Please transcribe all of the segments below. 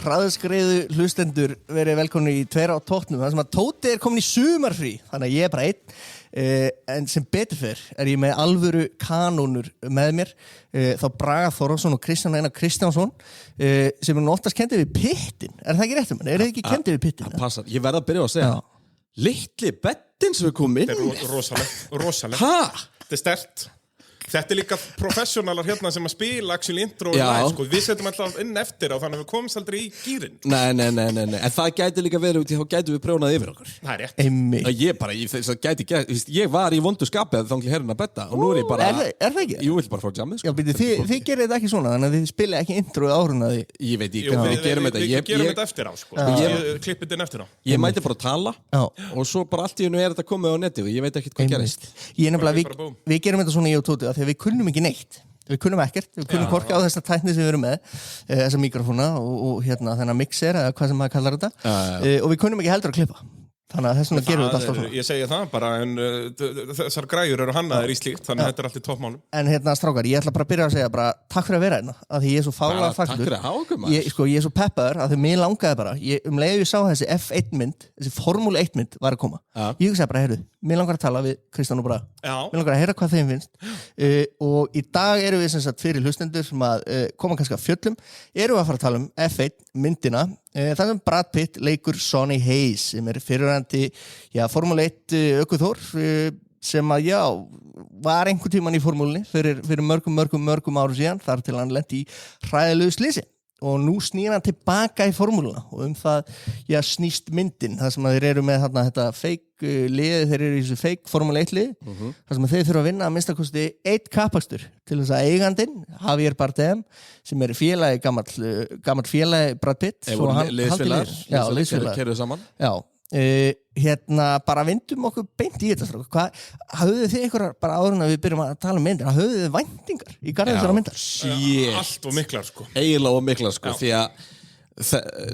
Hraðskreiðu hlustendur verið velkomni í Tveir á tóttnum þar sem að Tóti komin í sumarfrí þannig að ég bara einn en sem betur fyrr ég með alvöru kanónur með mér þá Braga Þórðarsson og Kristján Einar Kristjánsson sem oftast kenndir við pittin það ekki rétt þið ekki kenndir við pittin? Það passar, ég verð að byrja að segja litli bettin sem við komum inn rosalegt Þetta sterkt Þetta líka professionalar hérna sem að spila actually intro sko. Við setjum alltaf inn eftir og þannig að við komumst aldrei í gýrin Nei, en það gæti líka verið út í þá gætu við prjónað yfir okkur Það rétt Ég var í vondu skapið þá ekki herrin að betta og nú ég bara Er það ekki? Jú, vil bara fá jammið sko. Þið gerir þetta ekki svona þannig að þið spila ekki intro áruna Ég veit ekki hvernig við gerum þetta Við gerum þetta eftir á Klippið inn eftir á Ég mæti bara að tala og svo bara allt í einu þetta komið á neti og ég veit ekkert hvað gerist Við gerum þetta svona í og Tóti þegar við kunnum ekki neitt við kunnum ekkert, við kunnum korka á þessa tækni sem við erum með þessa mikrofóna og hérna þennan mixer eða hvað sem maður kallar þetta og við kunnum ekki heldur að klippa þannig að þess vegna gerum við þetta alltaf svona Ég segi það bara en þessar græjur eru hannaðir í slíkt þannig að þetta er allt í toppmálum En hérna strákar, ég ætla bara að byrja að segja bara takk fyrir að vera hérna af því ég er svo fálega þakklátur ég er svo peppaður af því mér langaði bara leið ég sá þessi F1 mynd þessi Formúlu 1 mynd var að koma ég hugsaði bara, heyrðu, mér langar að tala við Kristján og Braga mér langar að heyra hvað þeim finnst og í dag erum við sem sagt fyrir hlustendur sem að koma kannski að fjöllum erum við að fara að tala F1 myndina það sem Brad Pitt leikur Sonny Hayes sem fyrirverandi Formúlu 1 ökuþór sem að var einhvern tímann í formúlunni fyrir mörgum árum síðan þar til hann lenti í hræðilegu slysi og nú snýr hann tilbaka í formúluna og það snýst myndin þar sem að þeir eru með þetta fake liði, þeir eru í þessu fake Formúlu 1 lið þar sem að þeir þurfa að vinna að minnstakosti 1 kappakstur til þess að eigandinn Javier Bardem sem gamall félagi Brad Pitt liðsfélagar saman hérna bara vindum okkur beint í þetta hvað hafðu þið einhverjar bara áður en að við byrjum að tala myndir hafðu þið væntingar í garðið þessara myndar allt og miklar sko eiginlega og miklar sko því að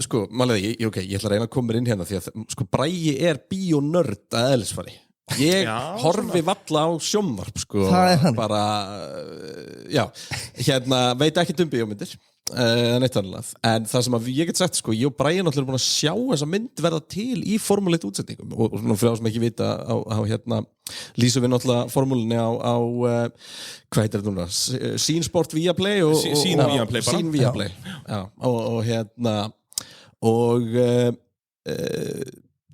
sko, málega ég ætla að reyna að koma inn hérna því að sko Bragi er bíónörd að eðlisfari ég horfi valla á sjónvarp sko bara hérna veit ekki bíómyndir neitt annað en það sem að ég get sagt sko ég og Bragi náttúrulega búin að sjá þessa mynd verða til í Formúlu 1 útsendingum og svona fyrir þá sem ekki vita á hérna lýsum við náttúrulega formúlunni á hvað heitir þetta núna Sýn Sport Viaplay og Sýn Viaplay og hérna og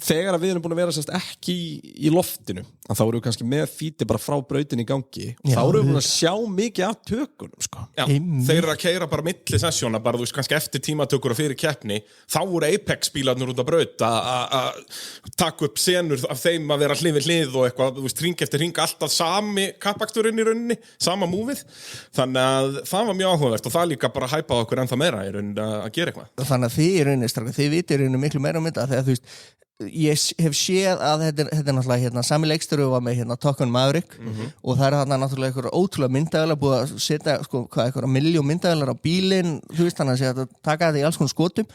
þegar að við erum búin að vera sérst ekki í loftinu að þá erum við kannski með fíti bara frá brautinni í gangi og þá erum við búin að sjá mikið af tökunum sko. Þeir eru að keyra bara milli sessjóna bara þú veist kannski eftir tímatökur og fyrir keppni þá voru Apex bílarnir út á braut að taka upp senur af þeim að vera hlið við hlið og eitthvað þú veist hring eftir hring alltaf sami kappaksturinn í rauninni sama múfið þannig að það var mjög áhugavert og það líka bara hæpaði okkur ennþá meira í rauninni að gera eitthvað Þannig að þið í rauninni þið vitir í rauninni miklu meira mynda þegar þú veist ég hef séð að þetta er náttúrulega hérna, sami leikstöru var með hérna Top Gun Maverick og það er þarna náttúrulega einhverja ótrúlega myndavélar búið að setja einhverja milljón myndavélar á bílinn þú veist þannig að taka þetta í alls konar skotum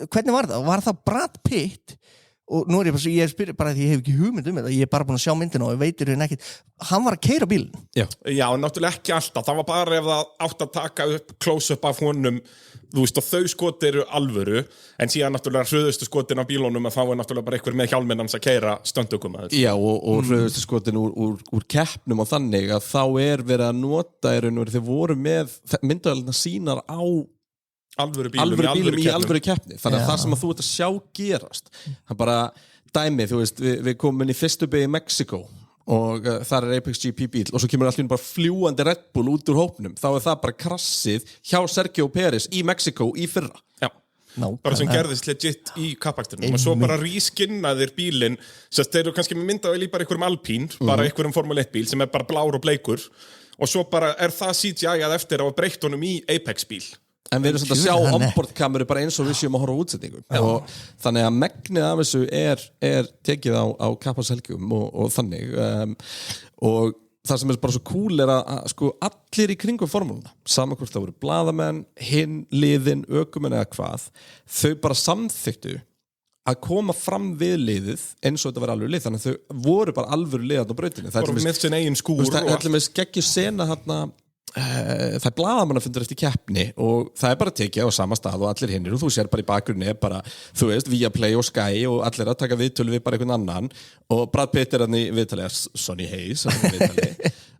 hvernig var það? Var það Brad Pitt? Og nú er ég spyrir bara því ég hef ekki hugmynd þetta ég er bara búin að sjá myndina og ég veitir henni ekkert hann var að keyra bílinn Já, náttúrulega ekki alltaf, það var bara ef það átt að taka upp close-up af honum þú veist og þau skoti eru alvöru en síðan náttúrulega hröðustu skotin á bílunum að þá er náttúrulega bara einhver með hjálminn hans að keyra stöndökum Já, og hröðustu skotin úr keppnum og þannig að þá er verið að nota þeir voru með myndavélarnar sínar á alvöru bílum í alvöru keppni þannig að það sem að þú ert að sjá gerast það bara dæmi, þú veist við komum inn í fyrstu beygju í Mexiko og þar er Apex GP bíl og svo kemur allir bara fljúandi Red Bull út úr hópnum þá er það bara krassið hjá Sergio Pérez í Mexiko í fyrra bara sem gerðist legit í kappaksturinn og svo bara rískinnaðir bílinn sem þeir eru kannski með myndavél í bara einhverjum Alpín bara einhverjum Formule 1 bíl sem er bara blár og bleikur og svo bara er það CGI-að eftir að breytt honum í Apex bíl En við erum svona að sjá onboardkameru bara eins og við séum að horfa á útsendingum og þannig að megnið af þessu er tekið á kappakshelgjum og þannig og það sem er bara svo cool er að sko allir í kringum formúluna saman hvort það voru blaðamenn, hinn, liðin, ökumenn eða hvað þau bara samþyktu að koma fram við liðið eins og þetta var alveg lið þannig að þau voru bara alvöru liðan á brautinu voru með sin eigin skúr það er með skeggju sena hérna það blaðamannafundur eftir keppni og það bara tekið á sama stað og allir hinnir og þú sér bara í bakgrunni bara, þú veist, Viaplay og Sky og allir að taka viðtölu við bara einhvern annan og Brad Pitt hann í viðtali Sonny Hayes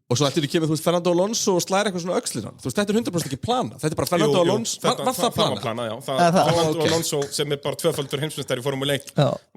og svo eftir því kemur, þú veist, Fernando Alonso og slæðir eitthvað svona öxlir hann, þú veist, þetta 100% ekki plana þetta bara Fernando Alonso, var það plana? Já, Fernando Alonso sem bara tvöfaldur heimsmeistari í Formule 1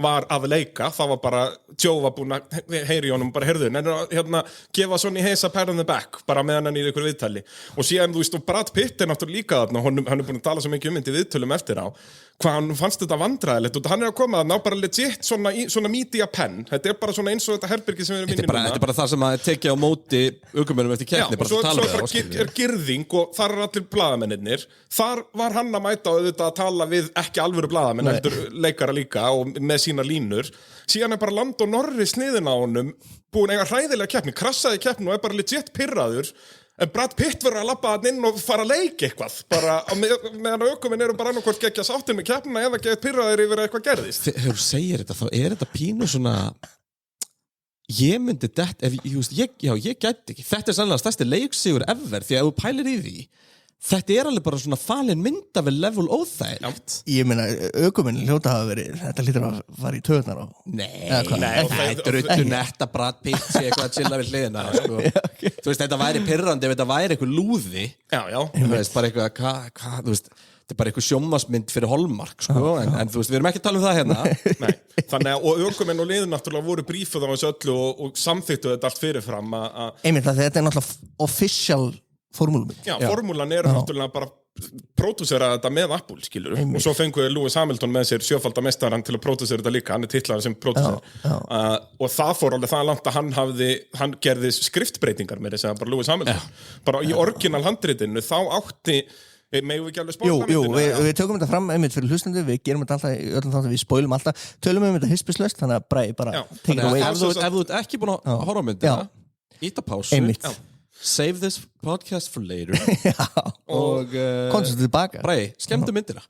var að leika, það var bara Joe var búinn að heyri honum bara heyrðu, hérna, gefa Sonny Hayes a pat on the back bara meðan hann í einhverju viðtali og síðan, þú veist, og Brad Pitt náttúrulega líka þarna, hann búinn að tala svo mikið í viðtölum eftir á hvað hann fannst þetta vandræðilegt og hann að koma að ná bara legit svona media pen þetta bara svona eins og þetta herbyrgi sem við erum inni þetta bara það sem að tekja á móti ökumennum eftir keppni og svo girðing og þar allir blaðamennir þar var hann að mæta og auðvitað að tala við ekki alvöru blaðamenn heldur leikara líka og með sína línur síðan bara Lando Norris sniðin á honum búin eiga hræðilega keppni krassaði keppni og bara legit pirraður en Brad Pitt verður að labba hann inn og fara að leika eitthvað bara meðan ökumenn eru bara annarkvort geggja sáttir með keppnina eða gett pirraður yfir eitthvað gerðist þegar þú segir þetta, þá þetta pínu svona ég myndi þetta ég gæti ekki, þetta sannlega stærsti leiksigur ever, því að þú pælir í því þetta alveg bara svona falin mynda við level óþægilegt ég meina, ökumenn hljóta hafa verið þetta hlýtur að fara í töðunar á þetta ruttu netta Brad Pitt sé eitthvað að chilla við hliðina sko. Þú veist, þetta væri pirrandi ef þetta væri eitthvað lúði þú veist, bara eitthvað þú veist, þetta bara eitthvað sjónvarsmynd fyrir Hallmark sko, en þú veist, við erum ekki að tala það hérna Nei, þannig að, og ökumenn og liðin náttúrulega voru brífuð á þessu öllu og samþyktu þetta allt fyrirfram einmitt, þetta náttúrulega official formúlumynd. Já, formúlan náttúrulega bara pródúsera þetta með Apple, skilur og svo fenguði Lewis Hamilton með sér sjöfaldamestaran til að pródúsera þetta líka, hann titlaður sem pródúser og það fór alveg það langt að hann gerði skriftbreytingar með þess að bara Lewis Hamilton bara í orginal handritinu, þá átti megum við ekki alveg spóla Jú, við tökum þetta fram einmitt fyrir hlustendur, við gerum þetta alltaf í öllum þáttum, við spóilum alltaf, tölum þetta hispislaust, þannig að bara take it away. Ef þú ert ekki búin að horfa á myndina, íta pásu save this podcast for later og komstu tilbaka Bragi, skemmtu myndina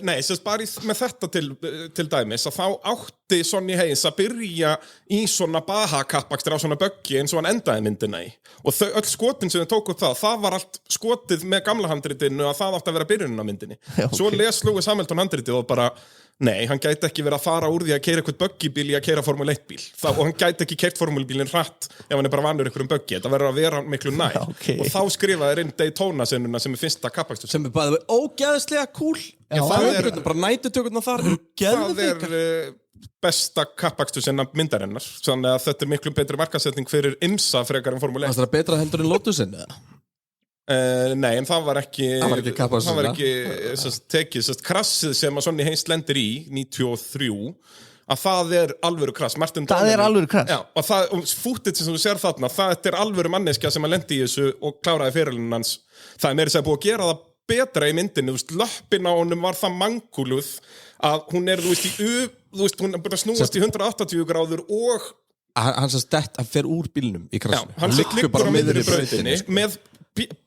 Nei, sérst bara með þetta til dæmis að þá átti Sonny Hayes að byrja í svona Baja-kappakstur á svona böggi eins og hann endaði myndina í og öll skotin sem þau tók upp það var allt skotið með gamla handritinu að það átti að vera byrjunin á myndinni Svo les Lewis Hamilton handritið og bara nei, hann gæti ekki verið að fara úr því að keyra eitthvað böggibíl í að keyra Formule 1 bíl og hann gæti ekki keyrt formúlubílinn hratt ef hann bara vanur einhverjum böggi, þetta verður að vera miklu nær og þá skrifaði inn Daytona-sennuna sem fyrsta kappakstur sem bara ógeðslega cool bara nætutökurnar þar það besta kappakstur senna myndarinnar þannig að þetta miklu betri markasetning fyrir IMSA frekar en Formule 1 Það betra heldur en Lotusin eða? Nei, en það var ekki tekið krassið sem að Sonny Hayes lendir í 93 að það alvöru krass það alvöru krass og fútið sem þú sér þarna það alvöru manneskja sem að lendi í þessu og kláraði fyrirlinn hans það meira sem búið að gera það betra í myndinu löppin á honum var það manguluð að hún hún búið að snúast í 180 gráður og hann fer úr bílnum í krassinu hann liggur bara miður í brautinni með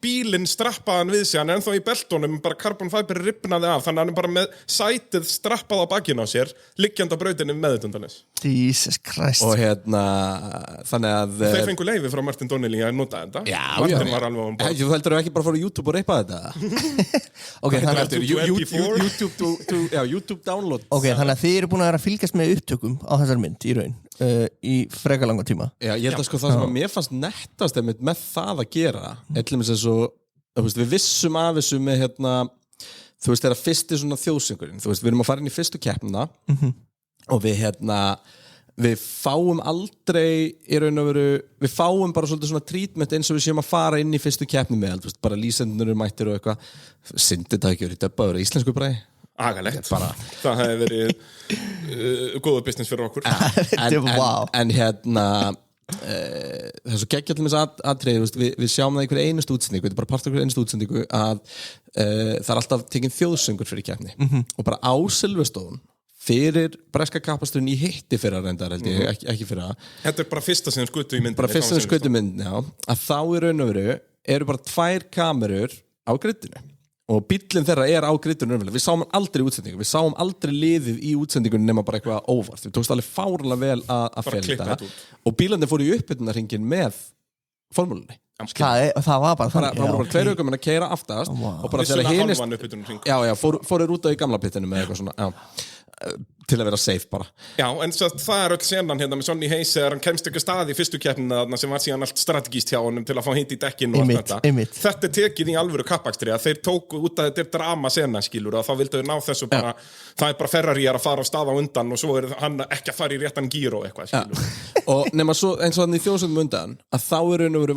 bílinn strappaðan við sig hann ennþá í beltónum, bara carbon fiber ripnaði af, þannig að hann bara með sætið strappað á bakinu á sér, liggjandi á brautinu meðutundanis. Jesus Christ. Og þannig að þeir fengu leyfi frá Martin Donnelly að nota þetta. Martin var alveg á borð. Þú heldur ekki bara að fara á YouTube og reypa þetta? Ok, þannig að YouTube download. Ok, þannig að þið eru búin að vera að fylgjast með upptökum á þessar mynd í raun í freka langa tíma. Já, ég held að sko það sem að mér fannst nettast með það að gera við vissum af þessu með þú veist, þeirra fyrsti svona þjóðsöngurinn, þú veist, við erum að fara inn í fyrstu keppnina og við fáum aldrei í raun og veru, við fáum bara svolítið svona treatment eins og við séum að fara inn í fyrstu keppni með, þú veist, bara lýsendunir mættir og eitthvað, syndið það ekki verið döbbaður í íslensku Bragi? Agalegt, það hefði verið góða business fyrir okkur en það er svo geggjall með þess aðtrið við sjáum það í hverju einustu útsendingu þetta er bara part af hverju einustu útsendingu að það er alltaf tekinn þjóðsöngur fyrir keppni og bara á Silverstone fyrir breska kappasturinn í hitti fyrir að reyndar held ég, ekki fyrir að þetta er bara fyrsta sem skutu í myndinni bara fyrsta sem skutu í myndinni, já að þá í raun og veru eru bara 2 kamerur á griddinu og bíllinn þeirra á griddinu við sáum aldrei útsendingu, við sáum aldrei liðið í útsendingunum nema bara eitthvað óvart við tókst alveg fárlega vel að felda og bílarnir fóru í uppbytunarhringin með formúlunni það var bara þannig. Það var bara 2 ökumenn að keyra aftast og bara þegar hinist fóru út á í gamla pitinu með eitthvað svona til að vera safe bara. Já, en það öll senan hérna með Sonny Hayes þegar hann kemst ekki stað í fyrstu keppnina sem var síðan allt strategíst hjá honum til að fá hitt í dekkin og allt þetta. Þetta tekið í alvöru kappakstri að þeir tóku út að þetta drama sena skilur og þá vildu þeir ná þessu bara, það bara Ferrari að fara á stað á undan og svo hann ekki að fara í réttan gír og eitthvað skilur. Og nema svo eins og þannig í þjóðsöndum undan að þá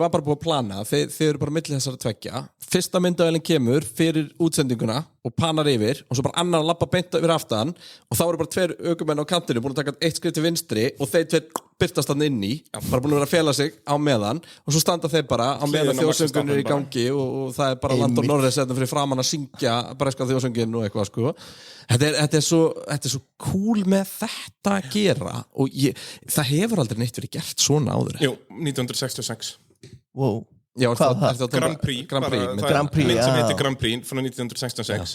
var bara búið að plana þeir eru bara milli þessara tveggja. Fyrsta myndavélin kemur fyrir útsendinguna og panar yfir og svo bara annar labba beint yfir aftan og þá eru bara 2 ökumenn á kantinu búin að taka 1 skrif til vinstri og þeir 2 byrtast hann inn í bara búin að vera að fela sig á meðan og svo standa þeir bara á meðan þjóðsöngunir í gangi og það er bara Landon Norris fyrir framan að syngja breska þjóðsöngin og eitthvað sko. Þetta er svo cool með þetta að gera og það hefur aldrei neitt verið gert svona áður. Jú, 1966. Wow. Já, Grand Prix mynd sem heitir Grand Prix frá 1966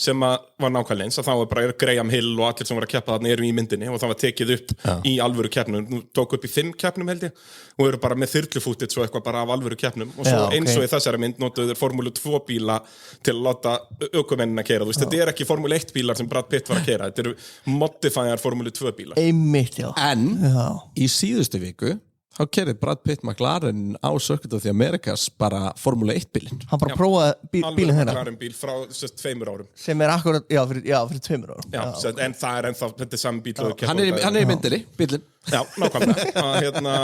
sem var nákvæmlega eins að þá var bara Graham Hill og allir sem var að keppa þarna eru í myndinni og það var tekið upp í alvöru keppnum, nú tók upp í 5 keppnum held ég og eru bara með þyrlufútið svo eitthvað bara af alvöru keppnum og svo eins og í þessari mynd notuðu þeir Formúlu 2 bíla til að láta ökumennina keyra, þú veist, þetta er ekki Formúlu 1 bílar sem Brad Pitt var að keyra, þetta eru modifier Formúlu 2 bílar. Einmitt, en í síðustu viku þá kerði Brad Pitt McLaren á Circuit of the Americas bara Formúla 1 bílinn. Hann bara prófaði bílinn hérna. McLaren bíl frá 2 árum. Sem er akkurat, fyrir 2 árum. Já, en það er ennþá, þetta er saman bíl. Hann er í myndinni, bílinn. Já, nákvæmlega.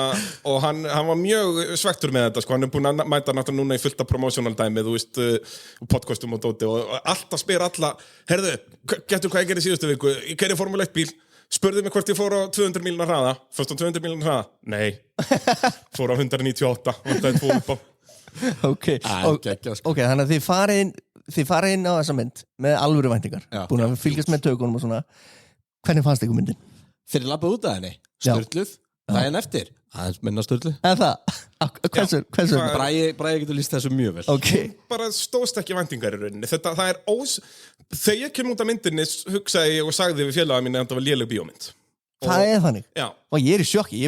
Og hann var mjög svektur með þetta, sko. Hann er búin að mæta náttúrulega núna í fullt af promotional dæmi, þú veist, podcastum og dóti og alltaf spyr alla, herðu, getur hvað ég gerði síðustu viku? Ég gerði Formúla 1 bíl. Spurðu mig hvort ég fór á 200 mílna hraða. Fórst á 200 mílna hraða? Nei. Fór á 198. Það er 2 upp á. Ok, þannig að þið farið inn á þessa mynd með alvöru væntingar. Búin að fylgjast með tökunum og svona. Hvernig fannst ykkur myndin? Þeir labbaðu út af henni. Sturluð. Daginn eftir. Aðeins minna sturluð. En það? Hversu? Bragi getur lýst þessu mjög vel. Okay. Bara stóðst ekki væntingar í rauninni. Það er þegar ég kem út af myndinni hugsaði ég og sagði við félaga mín að þetta var léleg bíómynd. Það er þannig? Já. Og ég er í sjokki.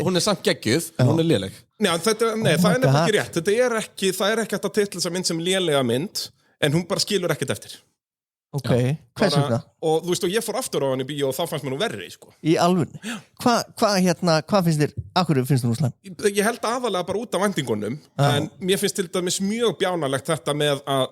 Hún er samt geggjuð, en hún er léleg. Nei, það er nefnilega ekki rétt. Það er ekki að titla þessa mynd sem lélega mynd, en hún bara skilur ekkert eftir. Ok, hvers vegna? Og þú veist, og ég fór aftur á hann í bíó og þá fannst mér nú verri, sko. Í alvörni? Hvað finnst þér, akkur finnst þér nú slæm? Ég held aðalega bara út af væntingunum, en mér finnst til dæmis mjög bjánalegt þetta með að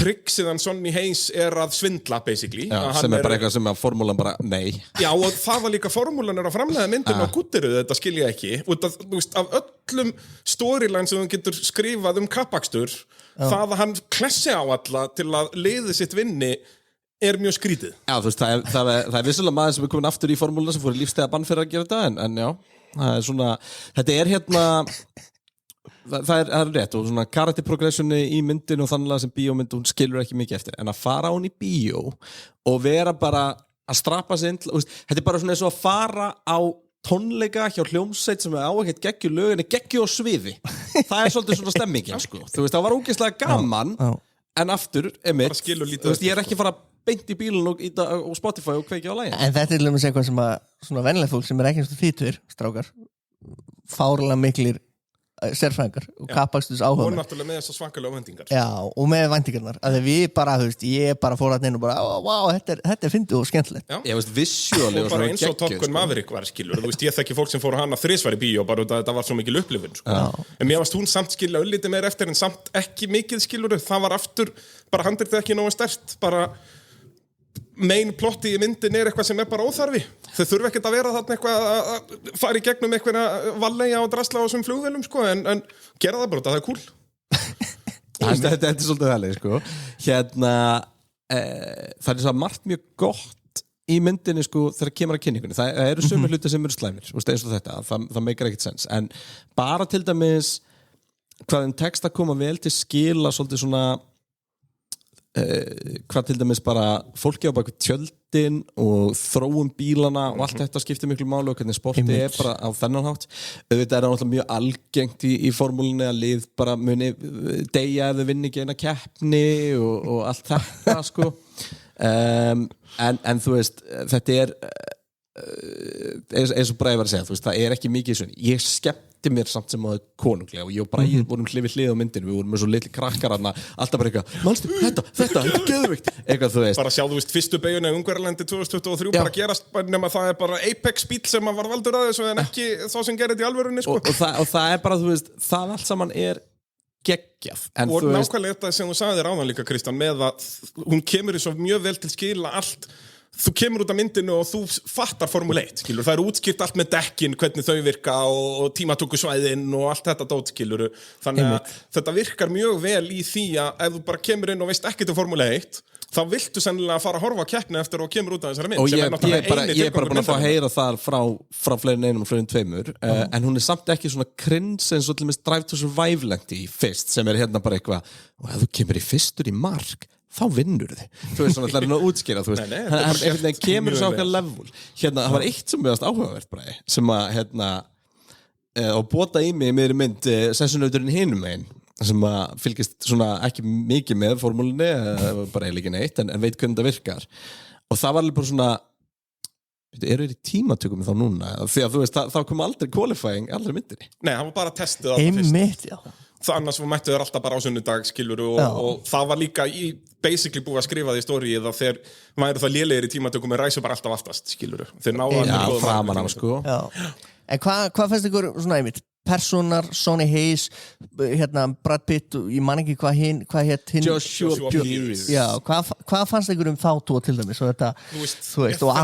tryggsið hann Sonny Hayes er að svindla, basically. Já, sem er bara eitthvað sem að formúlan bara, nei. Já, og það var líka formúlan að framlega myndin á guttiru, þetta skil ég ekki. Út af, þú veist, af öllum storyline sem þú getur skrifað kappakstur, það að hann klessi á alla til að liðið sitt vinni er mjög skrítið. Já, þú veist, það er vissulega maður sem er komin aftur í formúluna sem fór í lífstega bann fyrir að gera þetta, en já, það er svona, þetta er hérna, það er rétt og svona character progressioni í myndinu og þannig að sem bíómynd, hún skilur ekki mikið eftir, en að fara á hún í bíó og vera bara að strappa sig inn, þetta er bara svona eins og að fara á tónleika hjá hljómsveit sem er á ekkert geggju lög en er geggju á sviði. Það er svolítið svona stemmingin, sko. Þú veist, það var ógeðslega gaman, en aftur, Emmett, þú veist, ég er ekki fara beint í bílun og Spotify og kveikja á lagin. En þetta er líka eitthvað sem að svona venlega fólk sem er ekki eins og þýtur, strákar, fárlega miklir sérfræðingar og kappakstus áhuga og náttúrulega með þessar svakalega væntingar. Já, og með væntingarnar að við bara, þú veist, ég bara fór að inn og bara, wow, þetta er fyndið og skemmtilegt. Já, ég veist, visuáli og bara eins og Top Gun Maverick var, skilur, þú veist, ég þekki fólk sem fór hana 3 í bíó, bara þetta var svo mikil upplifun, sko. En mér varst hún samt skilja öllítið meir eftir en samt ekki mikið, skilur, það var aftur, bara handritið ekki nógu sterkt, bara main plotti í myndin er eitthvað sem er bara óþarfi. Þau þurfa ekkert að vera þarna eitthvað að fara í gegnum eitthvað valleja og drasla á þessum flugvélum, sko, en gera það bara, það er cool. Þetta er svolítið veðlega, sko. Hérna, það er svo margt mjög gott í myndinni, sko, þegar kemur að kynningunni. Það eru sömu hluti sem eru slæmir, eins og þetta, það meikar ekkert sens. En bara til dæmis, hvað þeim tekst að koma vel til skila svolítið svona hvað til dæmis bara fólki á baki tjöldin og þróum bílana og allt þetta skiptir miklu máli og hvernig sporti er bara á þennan hátt. Auðvitað er það náttúrulega mjög algengt í formúlunni að lið bara muni deyja ef þau vinni ekki eina keppni og allt þetta, sko. En þú veist, þetta er eins og Bragi var að segja, þú veist, það ekki mikið svona, ég skemmti mér samt sem að konunglega og ég og Bragi vorum hlið á myndinu, við vorum með svo litli krakkar alltaf bara eitthvað, manstu, þetta geðveikt, eitthvað þú veist. Bara sjá, þú veist, fyrstu beyguna í Ungverjalandi 2023 bara gerast, nema það bara Apex bíl sem var valdur að þessu en ekki þá sem gerir þetta í alvörunni, sko. Og það bara, þú veist, það allt saman geggjað. Og nákvæmlega þetta sem þú sagði þér áðan líka, Kristján, með að hún kemur í svo mjög vel til skila allt. Þú kemur út af myndinu og þú fattar Formule 1, skilur. Það útskýrt allt með dekkin, hvernig þau virka og tímatökusvæðin og allt þetta dót, skilur. Þannig að þetta virkar mjög vel í því að ef þú bara kemur inn og veist ekkert Formule 1, þá viltu sennilega fara að horfa á keppni eftir og kemur út af þessari mynd. Og ég bara búin að fá að heyra þar frá fleiri en einum og fleiri en tveimur, en hún samt ekki svona cringe eins og til dæmis Drive to Survive lenti í fyrst, sem hérna bara eitthvað, og ef þú kemur í fyrstur í mark, þá vinnur þið. Þú veist, svona ætlar að útskýra, þú veist. Hann kemur svo okkar level. Hérna, það var eitt sem meðast áhugavert, Bragi, sem að, hérna, og bóta í mig meiri mynd, sessunauturinn hinum megin, sem að fylgist svona ekki mikið með formúlinni, bara eiginlega ekki neitt, en veit hvernig það virkar. Og það var alveg bara svona, eru þeir í tímatökum þá núna? Því að þú veist, þá kom aldrei qualifying aldrei myndir. Nei, hann var bara testið alltaf fyrst. Einmitt, já. Það annars mættu þeir alltaf bara á sunnudag, skilur, og það var líka basically búið að skrifa því í stórið að þeir væru það lélegir í tímatökum en ræsu bara alltaf aftast, skilur. Þeir náðu að framan á, sko. En hvað fannst ykkur svona einmitt? Personar, Sonny Hayes, hérna Brad Pitt, ég man ekki hvað hétt hinn Joshua Pierce. Já, hvað fannst ykkur þá tvo til dæmis og þetta, þú veist, og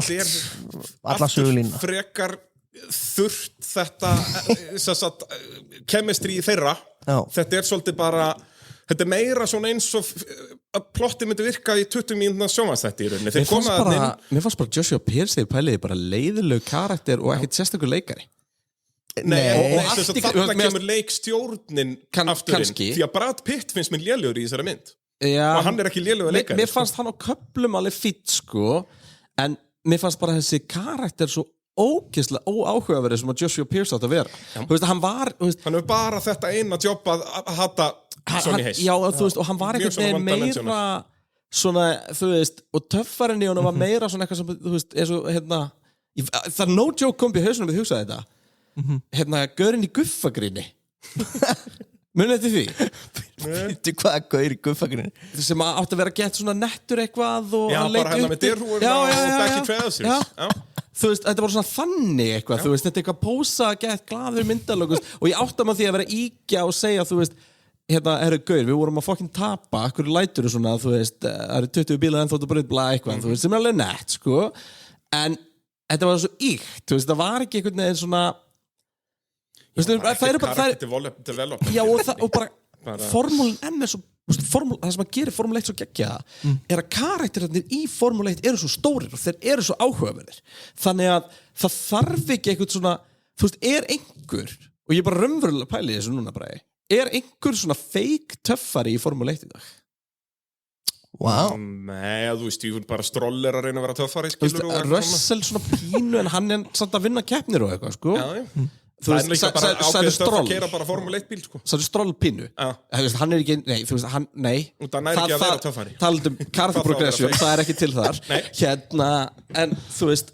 alla sögulína. Frekar þurft þetta chemistry þeirra. Já. Þetta svolítið bara, þetta meira svona eins og að plottið myndi virka í 20 mínútna sjónvarpsþætti í rauninni. Mér fannst bara Joshua Pierce þegar pæliði bara leiðileg karakter og ekkert sérstakur leikari. Nei, þarna kemur leikstjórnin afturinn, því að Brad Pitt finnst mér lélegur í þessari mynd. Já, og hann ekki lélegur leikari. Mér fannst hann á köflum alveg fýtt, sko, en mér fannst bara þessi karakter svo ógeðslega óáhugaverið sem að Joshua Pierce átt að vera. Þú veist, hann var... Hann bara þetta eina jobb að hata Sonny Hayes. Já, þú veist, og hann var ekkert meira svona, þú veist, og töffarinn í honum var meira svona eitthvað sem, þú veist, eins og, hérna, það no joke kom í hausnum við hugsaði þetta. Hérna, gaurinn í guffagrinni. Munið þetta því? Veitu hvað gaur í guffagrinni? Sem átt að vera gett svona nettur eitthvað og hann leik upp. Já, bara hérna með dyrhúurna og Becky Trousers. Já. Þú veist, þetta var svona þannig eitthvað, þú veist, þetta eitthvað pósa, gett glaður myndalögust og ég átta maður því að vera íkja og segja, þú veist, hérna, gaur, við vorum að fucking tapa, hverju lætur svona, þú veist, það eru 20 bílar en þóttu bara bla eitthvað, þú veist, sem alveg nett, sko, en þetta var svo íkt, þú veist, það var ekki einhvern veginn svona, þú veist, það eru bara, já, og bara formúlin með svo, það sem að gera Formule 1 svo geggjaða að karakterarnir í Formule 1 eru svo stórir og þeir eru svo áhugaverðir þannig að það þarf ekki eitthvað svona, þú veist, einhver og ég bara raunverulega pæli þessu núna bara einhver svona fake töffari í Formule 1 í dag? Wow. Nei, þú veist, ég bara Stroll að reyna að vera töffari, skilur Russell svona pínu en hann samt að vinna keppnir og eitthvað, sko. Já. Það er líka bara ákveðið stöð að kera bara Formule 1 bíl, sko. Það Stroll pínu. Hann ekki, nei, þú veist, hann, nei. Það er ekki að vera töffari. Talað character progression, það ekki til þar. Hérna, en þú veist,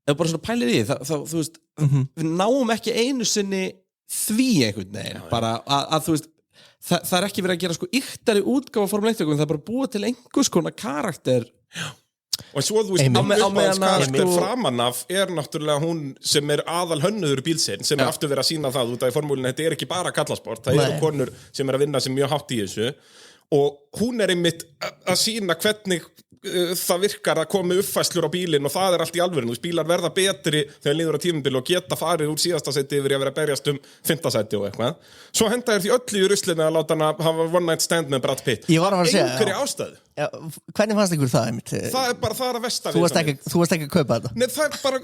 ef bara svona pælir í þú veist, við náum ekki einu sinni því einhvern veginn, bara að þú veist, það ekki verið að gera sko yktari útgáfa Formule 1, það bara búa til einhvers konar karakter. Og svo þú veist, uppáhaldskarakter framan af náttúrulega hún sem aðal hönnuður bílsinn, sem aftur verið að sína það út af í formúlinu, þetta ekki bara kallasport, það eru konur sem að vinna sem mjög hátt í þessu og hún einmitt að sína hvernig það virkar að koma uppfæslur á bílinn og það allt í alvörinu, bílar verða betri þegar líður á tímabil og geta farið úr síðasta sæti yfir að vera að berjast 5. sæti og eitthvað. Svo henda þér því öllu í ruslinu að láta hann að hafa one night stand með Brad Pitt. Ég var að segja, einhverju ástæðu. Já, hvernig fannst ykkur það einmitt? Það bara, það að versta við þú varst ekki að kaupa þetta? Nei, það bara,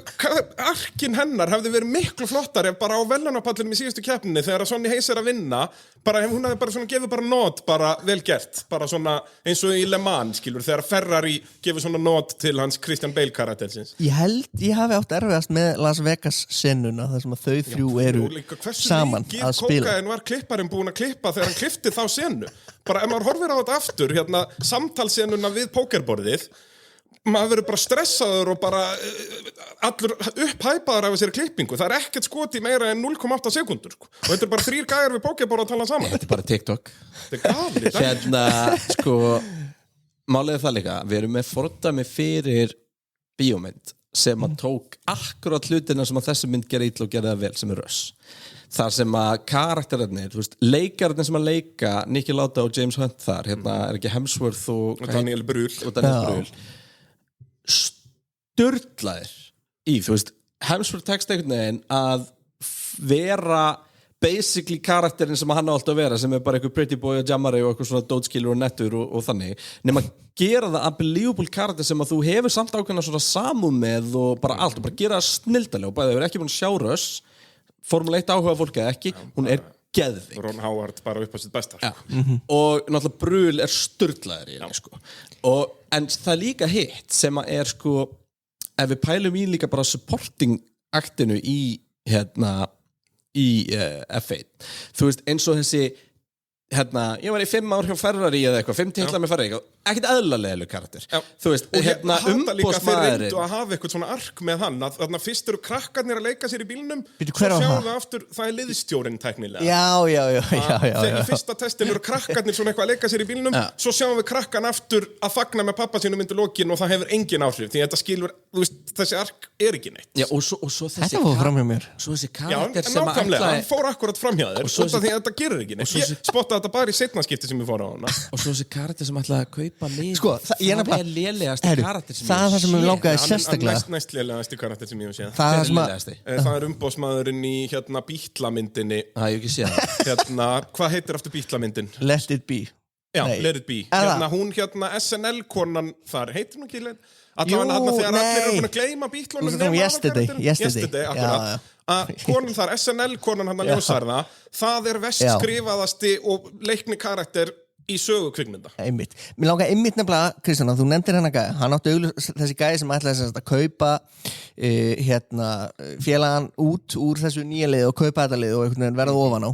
arkin hennar hefði verið miklu flottar ef bara á velunapallinum í síðustu keppninni þegar Sonny Hayes að vinna, bara, hún hefði bara svona gefið bara nót, bara vel gert, bara svona eins og í Le Mans, skilur, þegar Ferrari gefið svona nót til hans Christian Bale karaktersins. Ég held, ég hafi átt erfiðast með Las Vegas sennuna, þar sem að þau þrjú eru saman að spila. Hversu var klipparinn búin að klippa þegar hann klippti þá sennu? Bara ef maður horfir á þetta aftur, hérna, samtalsennuna við pókerborðið, maður verður bara stressaður og bara allur upphæpaður af þessari klippingu. Það ekkert skoti meira en 0,8 sekúndur sko. Og þetta bara 3 gæjar við pókerborð að tala saman. Þetta bara TikTok. Þetta galið. Sko, málið það líka, við erum með fordæmi fyrir bíómynd sem að tók akkurat hlutina sem að þessi mynd gera illa og gera það vel, sem Rush. Þar sem að karakterarnir, leikararnir sem að leika Niki Lauda og James Hunt þar, er ekki Hemsworth og Daniel Brühl sturlaðir í, Hemsworth tekst einhvern veginn að vera basically karakterin sem hann á alltaf að vera, sem bara eitthvað pretty boy og jammari og eitthvað svona dótskilur og nettur og þannig, nema gera það unbelievable karakter sem að þú hefur samt ákveðna svona samúð með og bara allt, og bara gera það snildalega og bæðið hefur ekki búin að sjá Rush, Formule 1 áhuga fólk eða ekki, hún geðvik. Ron Howard bara upp á sitt besta. Og náttúrulega Brühl sturlaður í henni, en það er líka hitt sem að ef við pælum í líka bara supporting aktinu í F1 eins og þessi ég var í 5 ár hjá Ferrari eða eitthvað 5 titlar með Ferrari, ekkert eðlaleglu karakter umbóðsmaðurinn að hafa eitthvað svona ark með hann að fyrst eru krakkarnir að leika sér í bílnum svo sjáum við aftur, það liðstjórinn tæknilega þegar í fyrsta testin eru krakkarnir svona eitthvað að leika sér í bílnum svo sjáum við krakkan aftur að fagna með pappa sínum undir lokin og það hefur engin áhrif því þetta skilur, þessi ark ekki neitt og svo þetta fór fram hjá mér svo þessi karakter sem að hann fór akkurat fram hjá þér út af því að þetta gerir ekki neitt ég spottaði þetta bara í seinna skipti sem ég fór á hana og svo þessi karakter sem ætlaði að kaupa lið það er lélegasti karakter sem það er það sem við langaði sérstaklega næst lélegasti karakter sem ég hef séð það er umbóðsmaðurinn í Bítlamyndinni hvað heitir aftur Bítlamyndin? Let It Be Let It Be hún SNL-konan þar heitir hún ekki allavega þegar allir eru búin að gleyma Bítlunum Yesterday konan þar, SNL-konan hann að ljósarða það er verst skrifaðasti og leikni karakter í sögu kvikmynda. Einmitt. Mér langar einmitt nefnilega, Kristján, þú nefndir hennar gæði. Hann átti þessi gæði sem ætlaði að kaupa félagann út úr þessu nýja liði og kaupa þetta liði og einhvern veginn verða ofan á.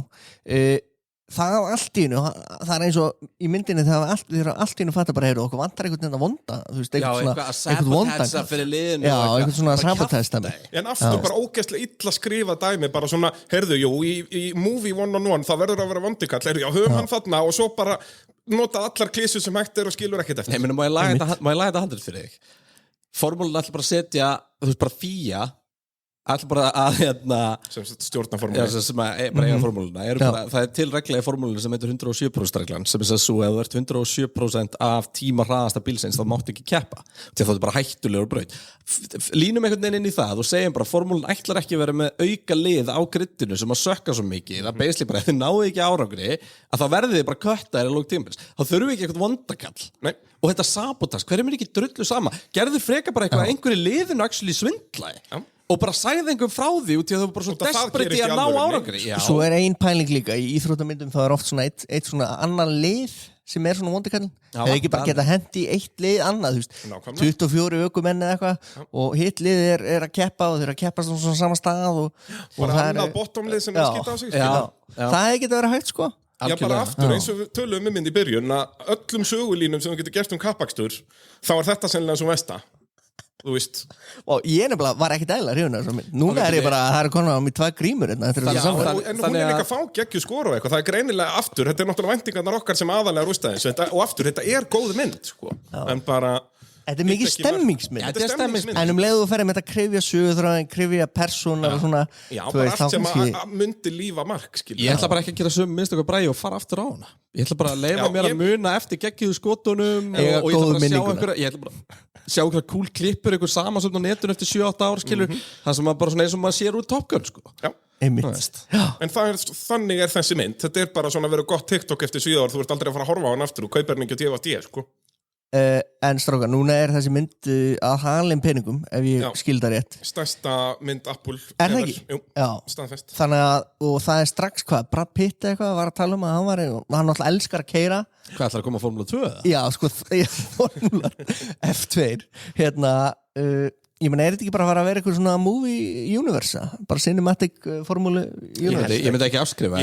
Það á allt í einu, það er eins og í myndinni þegar allt í einu fattar bara okkur vantar einhvern veginn að vonda eitthvað að sabotæsa fyrir liðinu eitthvað svona sabotæsa en aftur bara ógeðslega illa skrifa dæmi bara svona, í movie 1-on-1 það verður að vera vondikall, höfum hann þarna og svo bara nota allar klísur sem hægt og skilur ekkert eftir má ég laga þetta handrið fyrir þig formúlun ætla bara að setja bara FIA ætla bara að sem stjórna formúluna sem bara eiga formúluna það er til regla í formúluna sem heitir 107% reglan sem er svo ef þú ert 107% af tíma hraðasta bílsins þá máttu ekki keppa því að það er bara hættulegur braut línum einhvern veginn inn í það og segjum bara formúlun ætlar ekki að vera með auka lið á grittinu sem að sökka svo mikið það beisli bara ef þið náðu ekki árangri að þá verðið þið bara köttaðir í lók tímabils þá þurfum við ekki eitthvað vondakall og þetta sabotas, hverjum ekki drullu sama gerðu freka bara eitthvað að einhverju liðinu actually svindlaði og bara sagði einhverjum frá því út í að þau bara svona desperate í að ná árangri Svo er ein pæling líka í íþróttamyndum þá er oft svona eitt svona annan lið sem er svona vondikallin hefur ekki bara geta hendi í eitt lið annað 24 ökumenn eða eitthvað og hitt lið er að keppa og þeir að keppa svona sama stað og það er annað bottomlið sem er skita á sig það hefði geta verið hægt sko Já, bara aftur, eins og við tölum mynd í byrjun að öllum sögulínum sem þú getur gert kapakstur þá er þetta sennilega svo mesta þú veist og ég nefnilega var ekkert eðla hrifun núna er ég bara, það er konar á mig 2 grímur en hún er líka fá geggju skor og eitthvað, það er greinilega aftur þetta er náttúrulega væntingarnar okkar sem aðalega rústaðins og aftur, þetta er góð mynd sko. En bara Þetta er mikið stemmingsmynd en leiðu þú ferði með þetta krifja sögurþráðin krifja persónar og svona bara allt sem að myndi lífa mark Ég ætla bara ekki að gera sömu minnstu eitthvað bræði og fara aftur á hana Ég ætla bara að leifa mér að muna eftir geggjuðu skotunum og ég ætla bara að sjá einhverja cool klippur einhver samansöfn á netun eftir 7-8 ár skilur það sem bara svona eins og maður sér úr Top Gun sko En þannig er þessi mynd þetta er bara svona að vera gott TikTok eftir 7 ár þú ert aldrei að fara að horfa á hann aftur og kaupir hann ekki á DVD sko En strákar, núna er þessi mynd að halin peningum, ef ég skilda rétt Stærsta mynd Apple Er það ekki? Jú, staðfest Þannig að, og það er strax hvað, Brad Pitt eitthvað var að tala um að hann náttúrulega elskar að keyra Hvað ætlar að koma á Formúla 2? Já, sko, Formúla F2 Ég meina, er þetta ekki bara að fara að vera eitthvað svona movie universe bara cinematic Formúla universe Ég myndi ekki afskrifa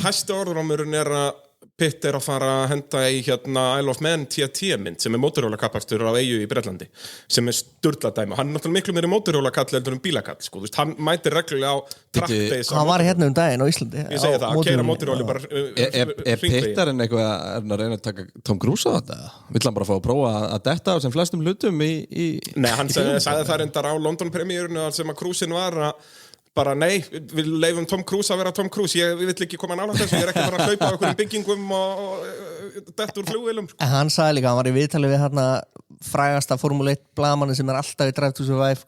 Hæsti orðurámurinn er að Pitt að fara að henda í Isle of Man TT-mynd sem mótorhjólakappastur á eyju í Bretlandi sem sturladæmi. Hann náttúrulega miklu meiri mótorhjólakall heldur bílakall, sko. Þú veist, hann mætir reglulega á trackdays. Hann var hérna daginn á Íslandi. Ég segi það, að keyra mótorhjóli bara Pittarinn eitthvað að reyna að taka Tom Cruise á þetta? Vill hann bara fá að prófa að detta á sem flestum hlutum í Nei, hann sagði það reyndar á London-premiérunni sem að Cruiseinn var að bara nei, við leifum Tom Cruise að vera Tom Cruise, ég vill ekki koma nálægt þessu, ég ekki bara að hlaupa á einhverjum byggingum og dett úr flugvélum. Hann sagði líka, hann var í viðtali við hérna frægasta Formule 1 blaðmanni sem alltaf í Drive to Survive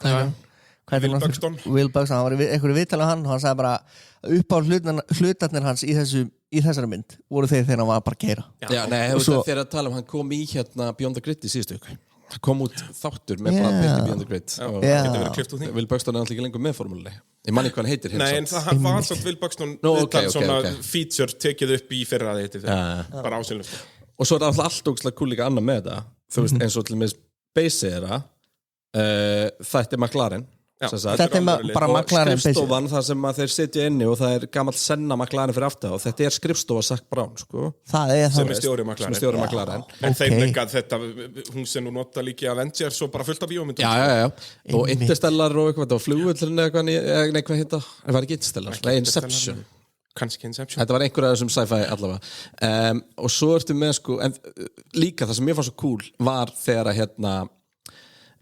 Will Buxton, hann var í einhverju viðtali á hann og hann sagði bara upp á hlutarnir hans í þessari mynd voru þegar hann var bara að keyra. Já, nei, þegar að tala hann kom í Beyond the Grid í síðustu viku. Kom út þáttur með Brad Pitt í Beyond the Grid og getur verið klippt úr því. Will Buxton alltaf ekki lengur með formúlunni. Ég manni hvað hann heitir. Nei, en það var samt Will Buxton svona feature tekið upp í fyrra að heiti þegar, bara ásynlust. Og svo alltaf allt ógæslega cool líka annað með þetta. Þú veist, eins og til og með Base era þetta McLaren. Þetta bara McLaren og skrifstofan þar sem þeir sitja inni og það gamall Senna McLaren fyrir aftan og þetta skrifstofa Zac Brown, sko. Það sem stjóri McLaren. En þeir leika þetta, hún sem nú nota líki Avengers og bara fullt af bíómyndum. Já. Og Interstellar og eitthvað, og flugvöllurinn nei, hvað hitta? Það var ekki Interstellar, það Inception. Kannski Inception. Þetta var einhverja þessum sci-fi allavega. Og svo ertu með, sko, en líka það sem mér fannst svo cool var þegar að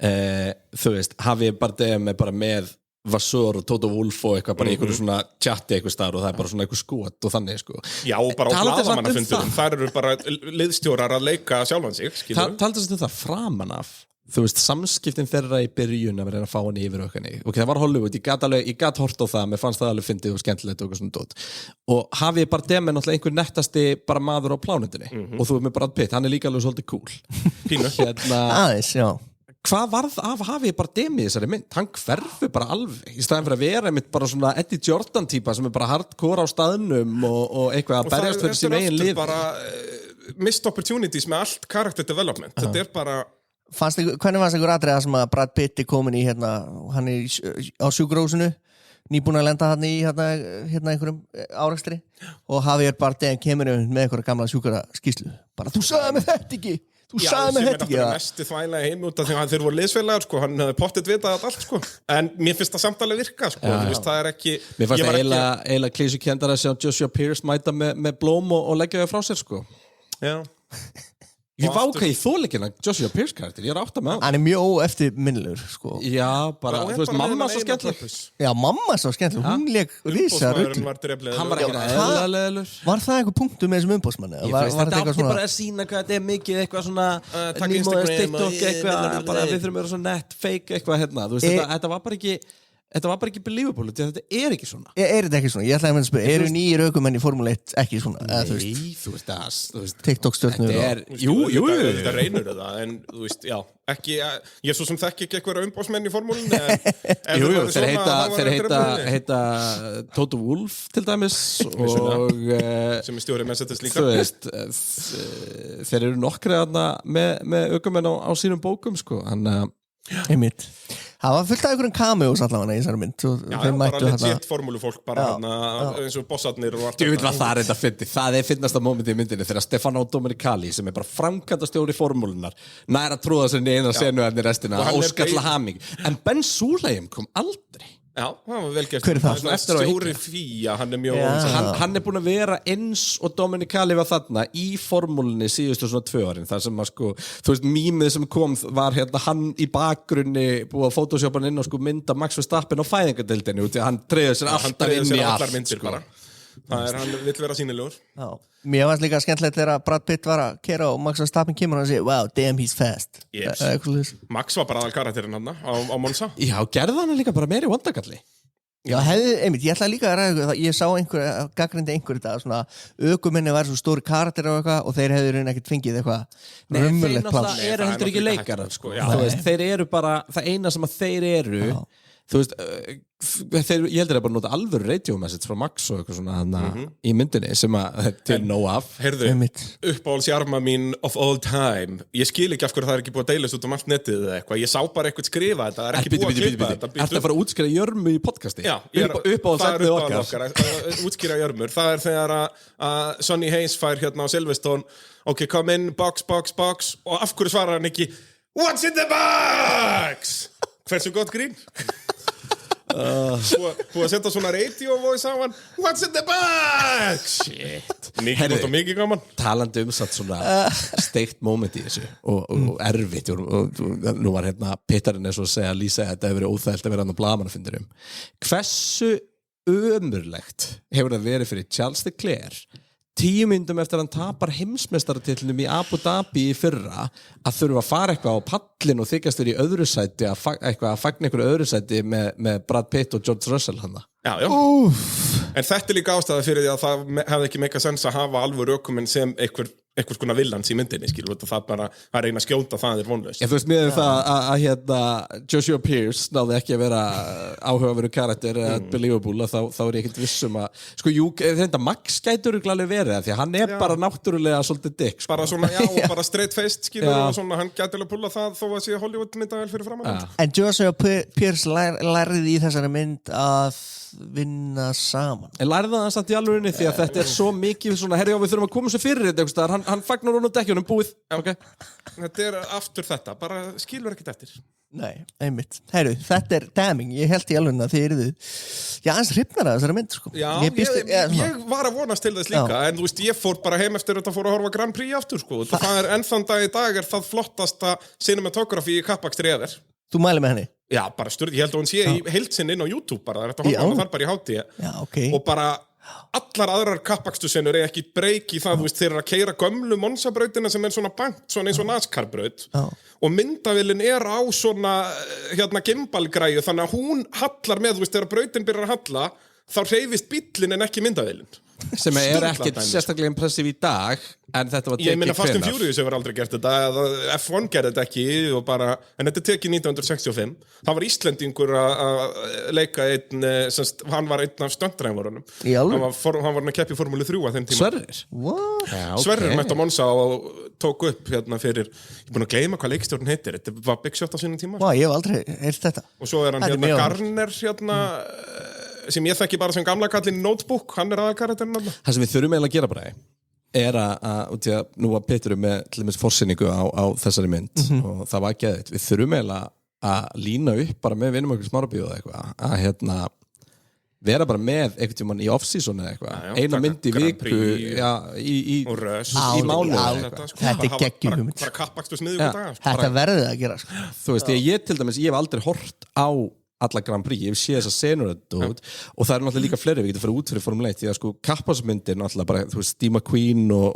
þú veist, Javier Bardem bara með Vasseur og Toto Wolff og eitthvað bara í einhverju svona chatti eitthvað staðar og það bara svona eitthvað skot og þannig, sko. Já, og bara á blaðamannafundurum, þar eru bara liðstjórar að leika sjálfan sig, skilur. Taldi það framan af, þú veist, samskiptin þeirra í byrjun að vera að fá hann yfir okkarni. Ok, það var Hollywood, ég gat hort á það, mér fannst það alveg fyndið og skemmtilegt og eitthvað svona dót. Og Javier Bardem náttúrulega einhver nettasti bara maður á plánundinni og þú með Brad Pitt, hann líka alveg svolítið cool. Pínu. Aðeins, já. Hvað varð af Javier Bardem í þessari mynd? Hann hverfur bara alveg í staðin fyrir að vera einmitt bara svona Eddie Jordan típa sem bara hardcore á staðnum og eitthvað að berjast fyrir sín eigin lið. Og það er bara missed opportunities með allt character development. Þetta bara... Hvernig fannst ykkur atriða sem að Brad Pitt komin í hann á sjúkrahúsinu, nýbúin að lenda hann í einhverjum árekstri og Javier Bardem kemur með einhverja gamla sjúkraskýrslu. Bara, þú sagði mig þetta ekki! Þú sagði mig þetta ekki, já. Mesti þvæla heim út af því að þeir voru liðsfélagar, sko. Hann hefði pottet vitað allt, sko. En mér finnst það samtalið virka, sko. Þú veist, það er ekki... Mér fannst það eiginlega klísukendar að sjá Joshua Pierce mæta með blóm og leggja þau frá sér, sko. Já. Ég váka í þóleikina Joshua Pierce karakter, ég átta með hann er mjög óeftirminnilegur, sko. Já, bara, þú veist, mamma svo skemmtileg. Já, mamma svo skemmtileg, hún leik rísa rugl. Hann var ekki eðlilegur. Var það eitthvað punktu með þessum umbóðsmanni? Þetta átti bara að sína hvað þetta er mikið eitthvað svona nýmóðast TikTok eitthvað, bara við þurfum að vera svona net fake eitthvað hérna, þú veist, þetta var bara ekki believable, þetta er ekki svona. Er þetta ekki svona? Ég ætlaði að spyrja, eru nýjir ökumenn í Formule 1 ekki svona? Nei, þú veist TikTok-stjörnur Jú. Þetta reynur það, en þú veist, já, ekki, ég svo sem þekki ekki eitthvað umbóðsmenn í formúlunni, Jú, þeir heita Toto Wolff til dæmis og sem stjóri Mercedes líka. Þú veist, þeir eru nokkri með ökumenn á sínum bókum, sko, einmitt. Það var fullt af einhverjum cameos allavega í þessari mynd. Já, bara legit formúlufólk bara eins og bossarnir og allt. Ég veit hvað það er þetta fyndið. Það er fyndnasta mómenti í myndinni þegar Stefano Domenicali sem er bara framkvæmdastjóri formúlunar nær að trúða sér inn á senuefni restina og skalla haming. En Ben Sulayem kom aldrei. Já, það var vel gert. Hver er það? Stjóri Fía, hann er mjög... Hann er búin að vera eins og Domenicali var þarna í formúlunni síðustu svona 2 árin. Það sem að sko, þú veist, mýmið sem kom var hann í bakgrunni búið að photoshopa hann inn og sko mynda Max Verstappen á fæðingadeildinni út í að hann treyður sér alltaf inn í allt. Hann vill vera sýnilegur. Já. Mér varst líka skemmtilegt þegar Brad Pitt var að keyra og Max Verstappen kemur og hann segir wow, damn, he's fast. Yes. Max var bara aðal karakterinn hann á Monza. Já, gerði hann líka bara meiri vondagalli. Já, einmitt, ég ætlaði líka að ræða það, ég sá gaggrindi þetta, svona ökuminni var svo stóri karakter og eitthvað og þeir hefðu ekkert fengið eitthvað raunverulegt pláss. Nei, þeir náttúrulega eru heldur ekki leikarar, sko. Þeir eru bara, það eina sem að þeir eru, þú veist, ég heldur að bara nota alvöru radio message frá Max og eitthvað svona í myndinni sem að til nóg af. Heyrðu, uppáhaldsjarma mín of all time. Ég skil ekki af hverju það ekki búið að deilast út allt netið eða eitthvað. Ég sá bara eitthvað skrifa þetta, það ekki búið að klippa þetta. Ertu að fara að útskýra Jörmu í podcasti? Já, uppáhaldsefnið okkar. Útskýra Jörmur. Það þegar að Sonny Hayes fær hérna á Silverstone, ok, come in, box, og af hverju svarar hann ekki What's in the box? Hversu gott grín? Búið að setja svona radio voice á hann What's in the box? Shit Mikið gaman Talandi satt svona steikt moment í þessu og erfitt og nú var hérna Pittarinn eins og að segja Lýsa að þetta hefur verið óþægilt að vera hann á blaðamannafundurum Hversu ömurlegt hefur það verið fyrir Charles Leclerc 10 mínútum eftir að hann tapar heimsmeistaratitlinum í Abu Dhabi í fyrra að þurfa að fara eitthvað á pallin og þykjast verið í öðru sæti að fagna einhverju öðru sæti með Brad Pitt og George Russell hann Já. En þetta líka ástæða fyrir því að það hefði ekki meika sens að hafa alvöru ökumenn sem einhvers konar villans í myndinni það bara að reyna að skjóta það vonlaust. Þú veist mér það að Joshua Pierce náði ekki að vera áhugaverður karakter eða believable þá ég ekkert vissum að þetta Max gætur alveg verið því að hann bara náttúrulega svolítið dick bara svona, og bara straight faced og svona, hann gæti alveg púla það þó að sé Hollywood mynda vel fyrir framan En Joshua Pierce lærði í þessari mynd að vinna saman En lærði það samt í alvörinni því að þetta svo mikið svona, herri við þurfum að koma svo fyrir þetta hann fagnar hún á dekkjunum, búið okay. Þetta aftur þetta, bara skilur ekkert eftir Nei, einmitt Herru, þetta damning, ég held í alveg að þið eruðu aðeins hrifnar að þessari mynd sko. Já, ég var að vonast til þess líka en þú veist, ég fór bara heim eftir þetta fór að horfa Grand Prix aftur sko. Það ennþann dag í dag það flottasta cinematography í kappakstri ever Þú mæli með henni? Já, bara styrd, ég held að hún sé í heildsinn inn á YouTube bara, það er þetta horfa þar bara í hátíð okay. Og bara allar aðrar kappakstursennur ekki breyk í það, þú veist, þeir eru að keyra gömlu Monza-brautina sem er svona bankt, svona eins og NASCAR-braut og myndavillin á svona, gimbalgræju, þannig að hún hallar með, þú veist, þegar brautin byrjar að halla, þá hreyfist bíllinn en ekki myndavillin. Sem ekkert sérstaklega impressiv í dag, en þetta var tekið Ég meina Fast and Furious hefur aldrei gert þetta, F1 gerði þetta ekki, en þetta er tekið 1965. Það var Íslendingur að leika hann var einn af stöndræðumorunum. Hann var að keppa í Formúlu 3 að þeim tíma. Sverrir? Sverrir mætti á Monza og tók upp fyrir, ég er búin að gleyma hvað leikstjórn heitir, þetta var Big Shot á sínum tíma. Ég hef aldrei heyrt þetta. Og svo er hann Garner sem ég þekki bara sem gamla kallinn Notebook, hann aðalkarakterinn þarna. Það sem við þurfum eiginlega að gera bara er að nú var Pétur með til dæmis forsýningu á þessari mynd og það var geðið. Við þurfum eiginlega að lína upp bara með vinum okkur smárabíu eða eitthvað að vera bara með einhvern tímann í off-season eða eitthvað eina mynd í viku í mánuð Þetta er geggjum bara kappakstur smiðugur Þetta verður að gera Þú veist, ég til dæmis, ég hef aldrei hort á alla Grand Prix, ég hef séð þessar senur og það er náttúrulega líka fleiri, við getum farið út fyrir Formule 1 því að kappásmyndir náttúrulega bara, þú veist, Steve McQueen og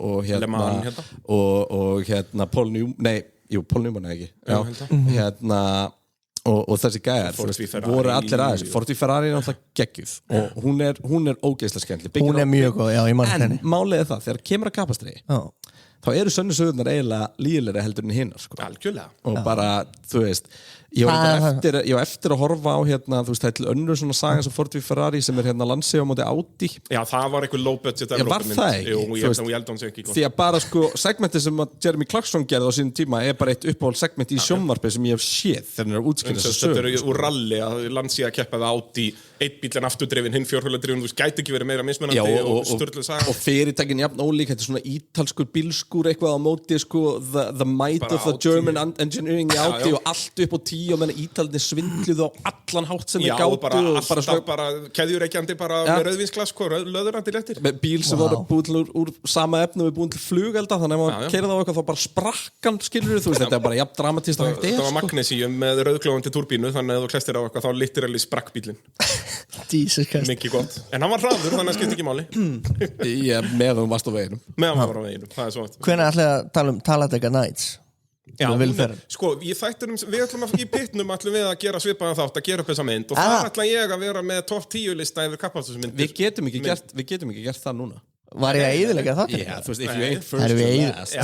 Paul Newman ekki og þessi gæjar voru allir aðeins, Ford Ferrari er náttúrulega geggjuð og hún er ógeðslega skemmtileg hún er mjög góð, ég man henni en málið er það, þegar kemur að kappastri þá eru sönnusögurnar eiginlega lígilega heldur en hinnar algjörlega og bara, þú veist ég var eftir að horfa á þú veist, það er til önnur svona saga sem Ford v Ferrari sem er Lancia á móti Audi Já, það var eitthvað low budget var það ekki? Ég held hún sé ekki Því að bara segmenti sem Jeremy Clarkson gerði á sínum tíma er bara eitt uppáhald segment í sjónvarpi sem ég hef séð þegar hann er að útskýra þessa sögur Þetta er úr ralli að Lancia keppaði Audi einn bíl en afturdrifin, hinn fjórhjóladrifin þú gæti ekki verið meira mismunandi og sturluð saga og fyrirtækin jafn ólík, þetta er svona ítalskur bílskúr eitthvað á móti the might of the German engineering í Audi og allt upp á 10 og menn ítaldi svindluð á allan hátt sem þeir gátu bara keðjureikjandi bara með rauðvínsglas löðurandi léttir með bíl sem voru búin úr sama efnu við búin til flugelda þannig að maður keyrði á eitthvað þá bara sprakkan skilur þú veist þetta er bara jafn dramatist það var magnesium með rauðglóðandi turbínu þannig að þú klestir á eitthvað þá literally sprakk bílinn mikið gott en hann var hraður þannig að skipti ekki máli meðan varst á veginum það er svo Hvenær ætlaði að tala um Talladega Nights Já, við ætlum í pitnum ætlum við að gera svipaðan þátt að gera upp þessa mynd og það ætla ég að vera með top 10 lista yfir kappakstursmyndir Við getum ekki gert það núna Var ég að eyðileggja það? Já, þú veist, if you ain't first, you're last.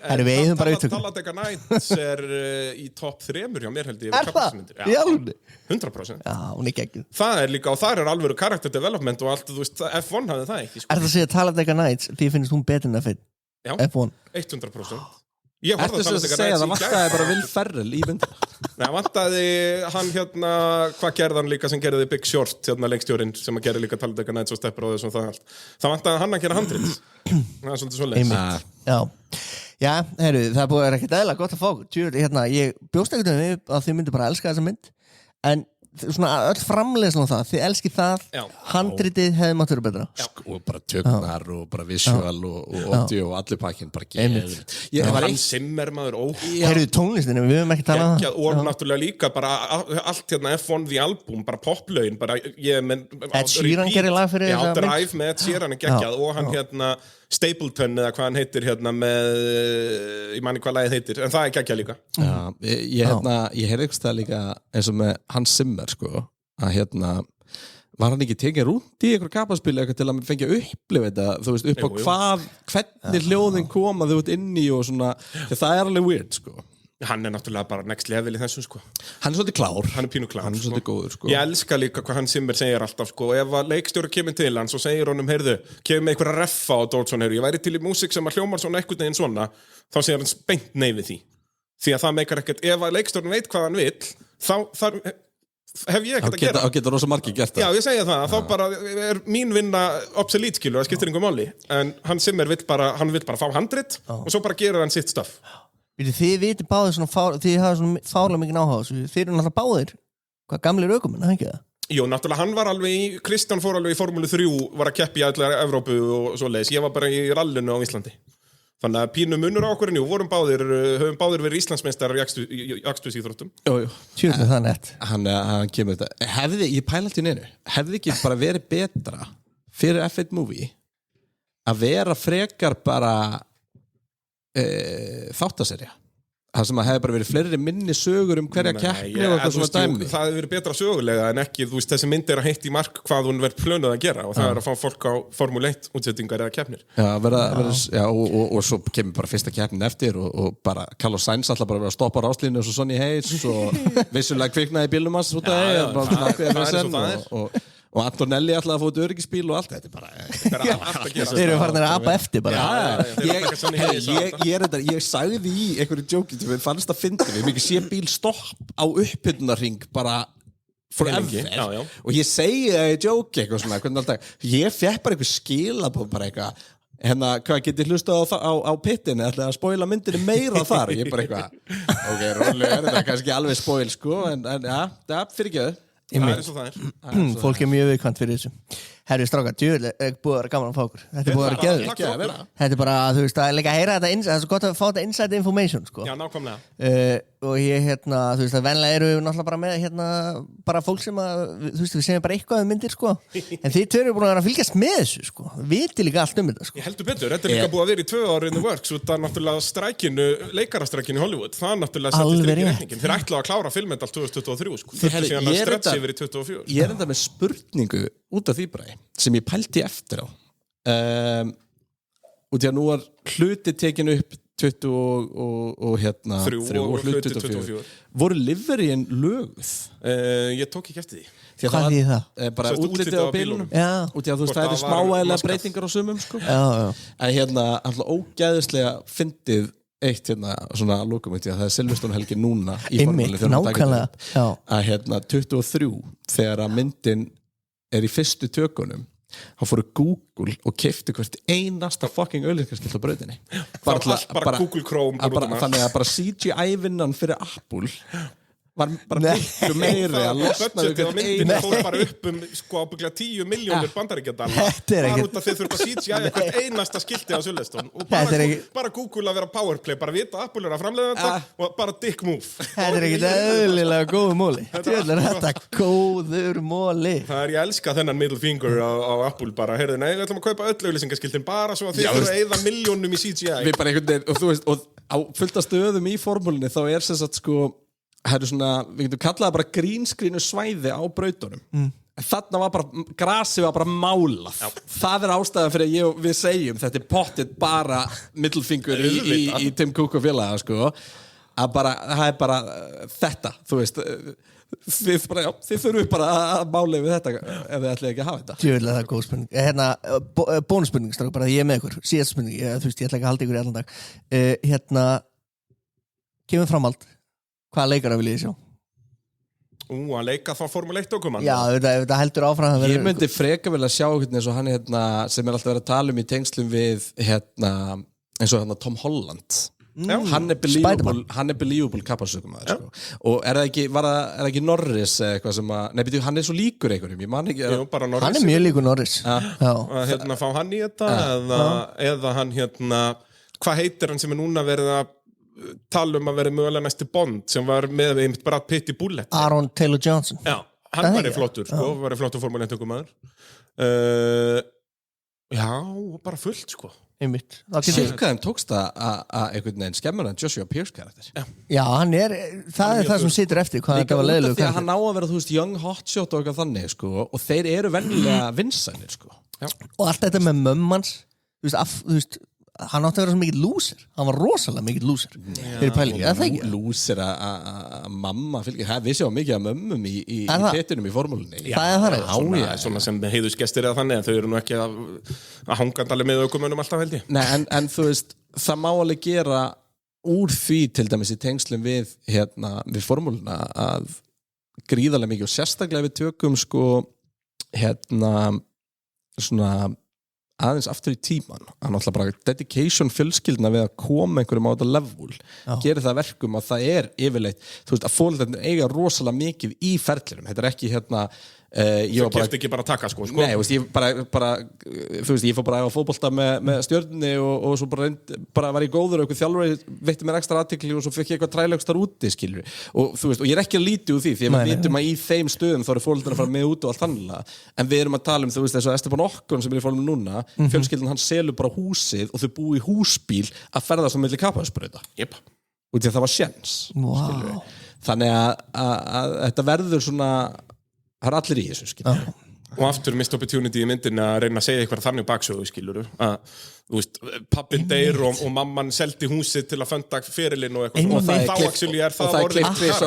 En við eyðum bara upptökum. Talladega Nights í topp 3 hjá mér held ég. Er það? Já, 100%. Já, hún geggjuð. Það líka, og það alvöru character development og allt, þú veist, F1 hafði það ekki. Er það að segja Talladega Nights, því finnst hún betur en F1? Já, F1. 100%. Ertu svo að segja að það vantaði bara Will Ferrell í myndina? Nei, vantaði hann hvað gerði hann líka sem gerði Big Short, leikstjórinn sem að gerði líka Talladega Nights og Stepper og þessum það allt. Það vantaði hann að gera handrit. Það svolítið svoleiðis. Já, heyrðu, það búið að vera ekkert eðla gott að fá. Ég bjóst ekkert við að þið myndi bara elska þessa mynd, en svona öll framleiðslan á það, þið elski það, handritið hefði mátt vera betra. Og bara töknar og bara visual og audio og allir pakkin bara geðið. Hans Zimmer maður Heyrðu tónlistinu, við höfum ekki talað og náttúrulega líka bara allt F1 The Album, bara poplögin bara Ed Sheeran gerir lag fyrir þessa mynd. Já, Drive með Ed Sheeran geggjað og hann Stapleton eða hvað hann heitir með, ég manni hvað lagið heitir, en það geggjað líka. Já, ég heyrði eitthvað líka eins og með Hans Zimmer sko, að var hann ekki tekið rúnt í einhver kapaspil eitthvað til að fengja að upplifa þetta, þú veist, upp á hvernig hljóðin koma þú ert inn í og svona, það alveg weird sko. Hann náttúrulega bara next level í þessu sko. Hann svolítið klár. Hann pínu klár. Hann svolítið góður sko. Ég elska líka hvað Hans Zimmer segir alltaf sko. Ef að leikstjóri kemur til hans og segir honum, heyrðu, kemur með einhverja reffa á Dodson, heyrðu, ég væri til í músík sem að hljómar svona einhvern veginn svona, þá segir hann beint nei við því. Því að það meikar ekkert, ef að leikstjórin veit hvað hann vill, þá hef ég ekkert að gera. Þá getur rosa margir gert það. Já, ég segja það, þá bara mín vinna obsolete skilu, það skiptir einhver máli. En Hans Zimmer vill bara fá handrit og svo bara gerir hann sitt stuff. Þið viti báðir svona þið hafa svona fárlega mikið áhuga á þessu. Þið eru náttúrulega báðir hvað gamlir ökumenn, það ekki það? Jú, náttúrulega hann var alveg Kristján fór alveg í Formúlu 3, var að keppa í allar Evrópu og svoleiðis. Ég var bara í rallinu á Íslandi. Þannig að pínu munur á okkur en höfum báðir verið Íslandsmeistarar í akstursíþróttum. Jú. Tjúrlega það nett. Hann kemur þetta. Ég pæla alltaf í neinu. Hefði ekki bara verið betra fyrir F1 Movie að vera frekar bara þáttaserja? Það sem að hefði bara verið fleiri minni sögur hverja keppni og eitthvað svona dæmi. Það hefði verið betra sögulega en ekki, þú veist, þessi mynd að heitt í mark hvað hún verið plönuð að gera og það að fá fólk á Formule 1 útsettingar eða keppnir. Já, og svo kemur bara fyrsta keppnin eftir og bara Carlos Sainz alltaf bara verið að stoppa ráslínu og svo Sonny Hayes og vissulega kviknaði í bílnum hans út af og Antonelli ætlaði að fá út öryggisbíl og allt þetta bara allt að gera. Þeir eru farin að apa eftir bara. Ég sagði í einhverju djóki sem fannst að fyndi við mikið sé bíl stopp á upphyrnarring bara forever og ég segi það í djóki eitthvað svona hvernig alltaf, ég fekk bara eitthvað skilabóð bara eitthvað hvað getið hlustað á pittinni ætlaði að spoila myndinni meira þar ég bara eitthvað, ok, rólega þetta kannski alveg spoil sko, en já, það fyrir ekki fólk mjög viðkvæmt fyrir þessu. Herri strákar, djúvel búið að vera gaman að fá okkur. Þetta búið að vera geðveikt. Þetta bara, þú veist, að líka heyra þetta það er svo gott að fá þetta inside information sko. Já, nákvæmlega. Og ég, þú veist, að venlega eru við náttúrulega bara með, bara fólk sem að, þú veist, við segjum bara eitthvað um myndir, sko. En þið tveir eru búin að vera að fylgjast með þessu, sko. Viti líka allt um þetta, sko. Ég heldur betur, þetta líka búið að vera í 2 ár in the works út af náttúrulega leikarastrækinu í Hollywood. Það náttúrulega settist ekki reikningin. Þeir ætlaðu að klára filmendal 2023, sko. Þurftu síðan að stretcha yfir í 2024. Ég enda með spurningu út af því bara, sem ég pælti eftir á. Og því að nú var hluti tekin upp 20 og 3 og hluti 24. Voru liveryinn löguð? Ég tók ekki eftir því. Hvað því það? Bara útlitið á bílunum. Og því að þú veist, það er smáægilega breytingar á sumum, sko. En alltaf ógæðislega fyndið eitt svona að lókum því að það er Silverstone-helgi núna í formúlunni þegar hún takir upp að 23 þegar að myndin er í fyrstu tökunum þá fóru Google og keyptu hvert einasta fucking auglýsingaskilti á brautinni bara Google Chrome þannig að bara CGI-vinnan fyrir Apple var bara miklu meiri að losna budgetið á myndinu fór bara upp sko ábygglega 10 milljónir bandaríkjadala bara út af þeir þurfa að CGI eitthvað einasta skilti á Silverstone og bara Google að vera powerplay, bara vita að Apple er að framleiða þetta og bara dick move. Þetta er ekkert eðlilega góður móli. Þetta góður móli. Það ég elska þennan middle finger á Apple bara, heyrðu, nei, við ætlum að kaupa öll auglýsingaskiltin bara svo að þið þurfa að eyða milljónum í CGI. Við bara einhvern veginn, og þú veist, og á fullta stöðum í formúlunni þá er sem sagt sko það er svona, við getum kallað bara green screenu svæði á brautunum þarna var bara, grasið var bara málað. Það ástæðan fyrir að við segjum, þetta pottet bara middelfingur í Tim Cook og félaga, sko. Að bara, það bara þetta, þú veist, þið þurfum bara að mála við þetta ef þið ætlaði ekki að hafa þetta. Tjóðlega það er góð spurning. Bónusspurning, strákar, bara ég með ykkur. Síðast spurning, þú veist, ég ætla ekki að halda ykkur í allan dag. Kemur framhald, hvaða leikara vil ég sjá? Að leika þá Formule 1 okkur mann. Já, þetta heldur áfram. Ég myndi freka vel að sjá eins og hann sem alltaf verið að tala í tengslum við eins og Tom Holland. Hann believable kapparsökumaður, sko. Og er það ekki Norris eitthvað sem að, hann svo líkur einhverjum, ég man ekki. Jú, bara Norris. Hann mjög líkur Norris. Fá hann í þetta eða hann hvað heitir hann sem núna verið að tala að vera mögulega næsti Bond sem var með Brad Pitt í Bullet. Aaron Taylor Johnson. Já, hann var flottur, sko, var flottur Formule 1 maður. Já, bara fullt, sko. Einmitt. Sirkaðum tókst að einhvern veginn skemmur hann Joshua Pierce karakter. Já, það er það sem situr eftir, hvað þetta var leiðilegur karakter. Hann á að vera, þú veist, young hotshot og eitthvað þannig, sko, og þeir eru venjulega vinsænir, sko. Já. Og allt þetta með mömmans, þú veist, hann átti að vera svo mikill lúser. Hann var rosalega mikill lúser fyrir pælingi, það ekki? Lúser að mamma fylgir, við sjáum mikið að mömmum í ketunum í formúlunni. Það er það. Svona sem heiðusgestir eða þannig, en þau eru nú ekki að hangandali með ökumönnum alltaf, held ég. Nei, en þú veist, það má alveg gera úr því til dæmis í tengslum við formúluna að gríðarlega mikið og sérstaklega við tökum sko svona aðeins aftur í tíman að náttúrulega bara dedication fjölskyldna við að koma einhverjum á þetta level gerir það verkum að það er yfirleitt, þú veist, að fólk eiga rosalega mikið í ferlinum, þetta er ekki þú kemst ekki bara að taka sko. Nei, veist, ég þú veist, ég fór bara að fótbolta með stjörnunni og svo bara var ég góður og eitthvað þjálfari veitti mér ekstra athygli og svo fekk ég eitthvað trælegstar úti, skilur og þú veist, og ég er ekki að líti úr því því að við vitum að í þeim stöðum þá eru fólk að fara með út og allt þannig en við erum að tala þú veist, þess að Esteban Okkon sem er í fólkum núna fjölskyldan hann selur bara húsið og þau búi í húsbíl að ferðast á milli kappaðsbrauta og því að það var séns þannig að þetta verður svona það er allir í þessu, skilur og aftur missed opportunity í myndin að reyna að segja eitthvað þannig baksögu, skilur að þú veist, pappin deyr og mamman seldi húsið til að funda ferilinn og eitthvað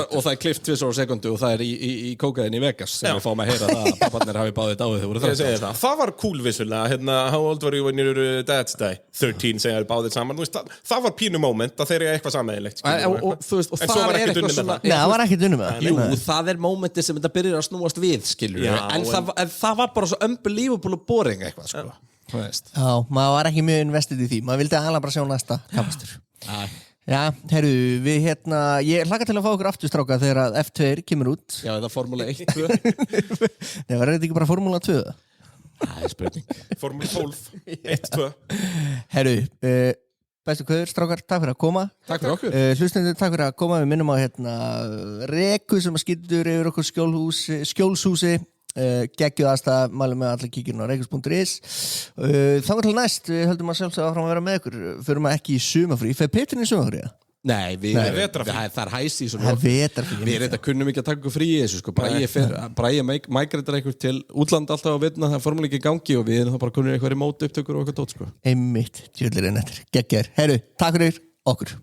og það er klift 2 sekundu og það er í kókaðin í Vegas sem við fáum að heyra það að papparnir hafi báðið dáið þegar voru það var cool vissulega, how old were you when your dads die? 13 segja báðið saman, það var pínu moment að þeir eru eitthvað sameiginlegt og það var eitthvað svona það var ekkert unnum með jú, það er momentið sem þetta byrjar að snúast við, skilur en það var bara svo unbelievable og boring eitthvað, sko Já, maður var ekki mjög investið í því maður vildi aðalega bara sjá næsta kappastur Já, heyrðu, við ég hlakka til að fá okkur afturstráka þegar að F2 kemur út Já, það er Formúla 1-2 Nei, var þetta ekki bara Formúla 2? Það er spurning Formúla 12, 1-2 Heyrðu, bestu kveður, strákar, takk fyrir að koma Takk fyrir okkur Hlustendur, takk fyrir að koma, við minnum á reku sem að skýtur yfir okkur skjólshúsi geggjuð aðstæða, mælum með allir kíkirinn á rekus.is þannig til næst, við höldum að sjálfsögða áfram að vera með ykkur fyrir maður ekki í sumafrí, fer Petrin í sumafrí? Nei, það er hæs í svona við kunnum ekki að taka ykkur frí í þessu sko. bara ég mægrættar eitthvað til útlanda alltaf að vinna, það er formuleiki í gangi og við erum þá bara kunnum eitthvað í mót upptökur og eitthvað tótt sko. Einmitt, djúðlir einhættir, geggjar, herru, takk fyrir okkur